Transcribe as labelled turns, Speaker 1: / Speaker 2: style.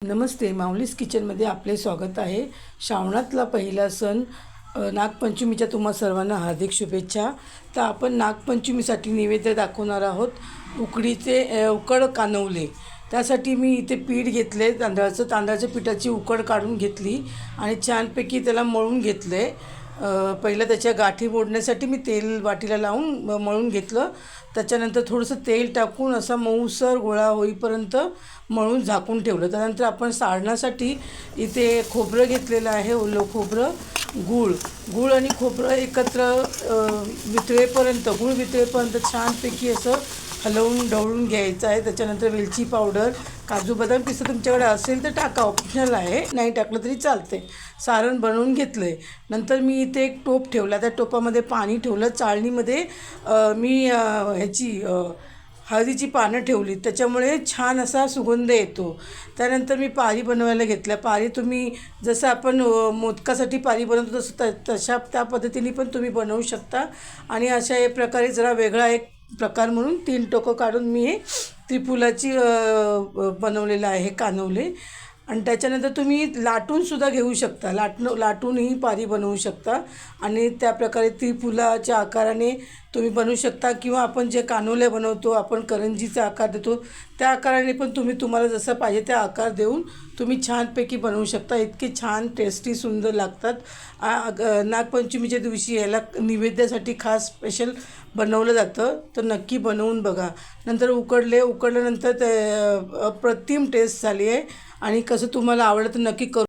Speaker 1: नमस्ते, माऊलीज किचनमध्ये आपले स्वागत आहे. श्रावणातला पहिला सण नागपंचमीच्या तुम्हा सर्वांना हार्दिक शुभेच्छा. तर आपण नागपंचमीसाठी नैवेद्य दाखवणार आहोत. उकड कानवले. त्यासाठी मी इथे पीठ घेतले, तांदळाच्या पिठाची उकड काढून घेतली आणि छानपैकी त्याला मळून घेतले. पहिलं त्याच्या गाठी मोडण्यासाठी मी तेल वाटीला लावून मळून घेतलं. त्याच्यानंतर थोडंसं तेल टाकून असा मऊसर गोळा होईपर्यंत मळून झाकून ठेवलं. त्यानंतर आपण सारणासाठी इथे खोबरं घेतलेलं आहे, ओलं खोबरं, गूळ आणि खोबरं एकत्र गूळ वितळेपर्यंत छानपैकी असं हलवून ढवळून घ्यायचं आहे. त्याच्यानंतर वेलची पावडर, काजू बदाम पिस्ता तुमच्याकडे असेल तर टाका, ऑप्शनल आहे, नाही टाकलं तरी चालते. सारण बनवून घेतलं आहे. नंतर मी इथे एक टोप ठेवला, त्या टोपामध्ये पाणी ठेवलं. चाळणीमध्ये मी हळदीची पानं ठेवली, त्याच्यामुळे छान असा सुगंध येतो. त्यानंतर मी पारी बनवायला घेतल्या. पारी तुम्ही जसं आपण मोदकासाठी पारी बनवतो तशा त्या पद्धतीने पण तुम्ही बनवू शकता. आणि अशा एक प्रकारे जरा वेगळा एक प्रकार म्हणून 3 टोकं काढून मी हे त्रिफुलाची बनवलेलं आहे कानवले. आणि त्याच्यानंतर तुम्ही लाटूनसुद्धा घेऊ शकता, लाटूनही पारी बनवू शकता आणि त्या प्रकारे त्रिफुलाच्या आकाराने तुम्ही बनवू शकता. किंवा आपण जे कानोले बनवतो, आपण करंजीचा आकार देतो, त्या आकाराने पण तुम्हाला जसं पाहिजे त्या आकार देऊन तुम्ही छानपैकी बनवू शकता. इतके छान टेस्टी सुंदर लागतात. नागपंचमीच्या दिवशी याला नैवेद्यासाठी खास स्पेशल बनवलं जातं, तर नक्की बनवून बघा. नंतर उकडल्यानंतर ते अप्रतिम टेस्ट झाली आहे. आणि कसं तुम्हाला आवडलं तर नक्की करू.